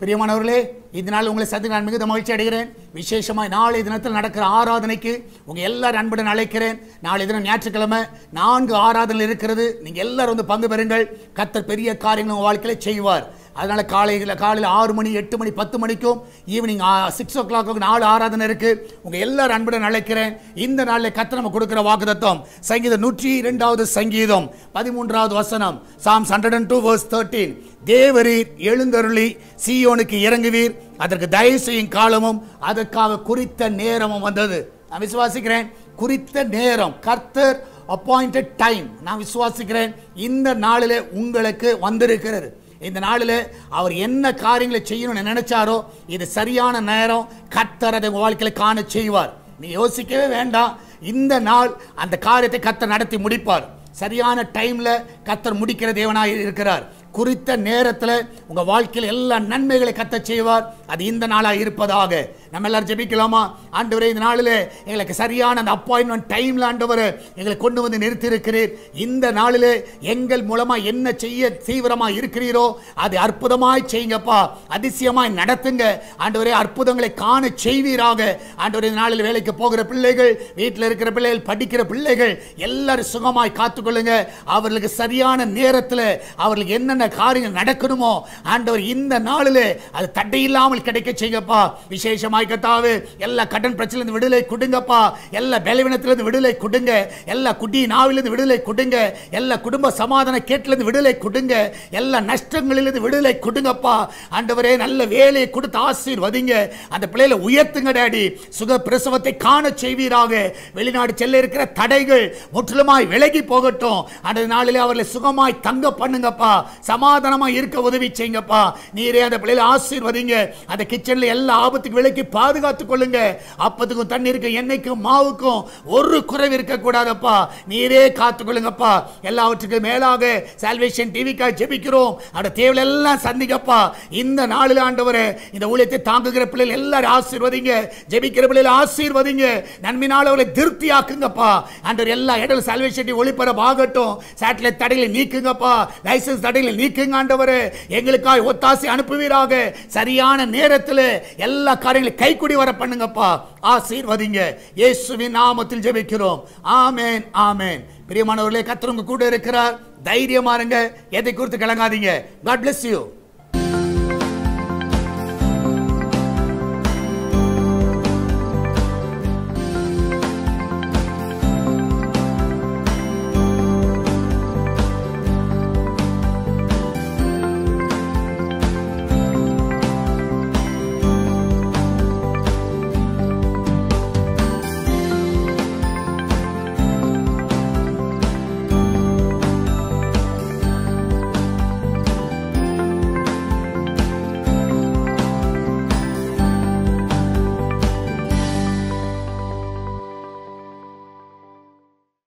பிரியமானவர்களே, இதனால் உங்களை சந்திக்க நான் மிகுந்த மகிழ்ச்சி அடைகிறேன். விசேஷமாக நாளை தினத்தில் நடக்கிற ஆராதனைக்கு உங்கள் எல்லாரும் அன்புடன் அழைக்கிறேன். நாளை தினம் ஞாயிற்றுக்கிழமை 4 ஆராதனை இருக்கிறது. நீங்கள் எல்லாரும் வந்து பங்கு பெறுங்கள். கர்த்தர் பெரிய காரியங்கள் உங்கள் வாழ்க்கையில செய்வார். அதனால் காலையில் 6 மணி 8 மணி 10 மணிக்கும் ஈவினிங் 6 o'clock 4 ஆராதனை இருக்கு. உங்கள் எல்லாரும் அன்புடன் அழைக்கிறேன். இந்த நாளில் கர்த்தர் நம்ம கொடுக்கிற வாக்குத்தத்தம் சங்கீதம் 102வது சங்கீதம் 13வது வசனம், Psalms 102 verse 13. தேவரீர் எழுந்தருளி சீயோனுக்கு இறங்குவீர், அதற்கு தயவு செய்யும் காலமும் அதற்காக குறித்த நேரமும் வந்தது. நான் விசுவாசிக்கிறேன், குறித்த நேரம், கர்த்தர் அப்பாயிண்டட் டைம், நான் விசுவாசிக்கிறேன் இந்த நாளில் உங்களுக்கு வந்திருக்கிறது. இந்த நாளில் அவர் என்ன காரியங்களை செய்யணும்னு நினைச்சாரோ இது சரியான நேரம். கர்த்தர் அதை வாழ்க்கையில் காண செய்வார். நீ யோசிக்கவே வேண்டாம். இந்த நாள் அந்த காரியத்தை கர்த்தர் நடத்தி முடிப்பார். சரியான டைம்ல கர்த்தர் முடிக்கிற தேவனாய் இருக்கிறார். குறித்த நேரத்தில் உங்க வாழ்க்கையில் எல்லா நன்மைகளை கர்த்தர் செய்வார். அது இந்த நாளாக இருப்பதாக நம்ம எல்லாரும் ஜெபிக்கலாமா? ஆண்டவரே, இந்த நாளில் எங்களுக்கு சரியான அந்த அப்பாயின்மெண்ட் டைம்ல ஆண்டவர் எங்களை கொண்டு வந்து நிறுத்தி இருக்கிறீர். இந்த நாளில் எங்கள் மூலமா என்ன செய்ய தீவிரமாக இருக்கிறீரோ அதை அற்புதமாய் செய்யுங்கப்பா, அதிசயமாய் நடத்துங்க ஆண்டவரே. அற்புதங்களை காண செய்வீராக ஆண்டவரே. இந்த நாளில் வேலைக்கு போகிற பிள்ளைகள், வீட்டில் இருக்கிற பிள்ளைகள், படிக்கிற பிள்ளைகள் எல்லாரும் சுகமாய் காத்துக்கொள்ளுங்க. அவர்களுக்கு சரியான நேரத்தில் அவர்களுக்கு என்னென்ன காரியங்கள் நடக்கணுமோ ஆண்டவர் இந்த நாளில் அது தடையில்லாமல் கிடைக்க செய்யுங்கப்பா. விசேஷமாய் கர்த்தாவே, எல்லா கடன் பிரச்சனையிலிருந்து விடுதலை கொடுங்கப்பா. எல்லா பலவீனத்திலிருந்து விடுதலை கொடுங்க. எல்லா குடி நாவிலிருந்து விடுதலை கொடுங்க. எல்லா குடும்ப சமாதான கேட்டிலிருந்து விடுதலை கொடுங்க. எல்லா நஷ்டங்களிலிருந்து விடுதலை கொடுங்கப்பா ஆண்டவரே. நல்ல வேலையை கொடுத்து ஆசீர்வதிங்க. அந்த பிள்ளைகளை உயர்த்துங்க டாடி. சுக பிரசவத்தை காண செய்வீராக. வெளிநாடு செல்ல இருக்கிற தடைகள் முற்றிலுமாய் விலகி போகட்டும். அந்த நாளிலே அவர்களை சுகமாய் தங்க பண்ணுங்கப்பா. சமாதானமா இருக்க உதவி செய்யுங்கப்பா. நீரே அந்த பிள்ளைகளை ஆசீர்வதிங்க. அந்த கிச்சன்ல எல்லா ஆபத்துக்கு விலக்கி பாதுகாத்துக் கொள்ளுங்க. அப்பத்துக்கும் தண்ணீருக்கும் எண்ணெய்க்கும் மாவுக்கும் ஒரு குறைவு இருக்க கூடாதப்பா. நீரே காத்துக் கொள்ளுங்கப்பா. எல்லாவற்றுக்கும் மேலாக சால்வேஷன் டிவிக்காக ஜெபிக்கிறோம். அந்த தேவையை எல்லாம் சந்திக்கப்பா. இந்த நாளில் ஆண்டவரே, இந்த ஊழியத்தை தாங்குகிற பிள்ளைகள் எல்லாரும் ஆசீர்வதிங்க. ஜெபிக்கிற பிள்ளைகளை ஆசீர்வதிங்க. நன்மையினால் அவர்களை திருப்தியாக்குங்கப்பா. ஆண்டவர் எல்லா இடத்துல சால்வேஷன் டிவி ஒளிபரப்பு ஆகட்டும். சேட்டலைட் தடைகளை நீக்குங்கப்பா. லைசன்ஸ் தடைகளை நீக்குங்க ஆண்டவரே. எங்களுக்காக ஒத்தாசை அனுப்புவீராக. சரியான நேரத்தில் எல்லா காரியங்களையும் கைக்குடி வர பண்ணுங்கப்பா. ஆசீர்வதிங்க. இயேசுவின் நாமத்தில் ஜெபிக்கிறோம். ஆமென், ஆமென். பிரியமானவர்களே, கர்த்தர் உங்க கூட இருக்கிறார். தைரியமா இருங்க. எதை குறித்து கலங்காதீங்க. God bless you.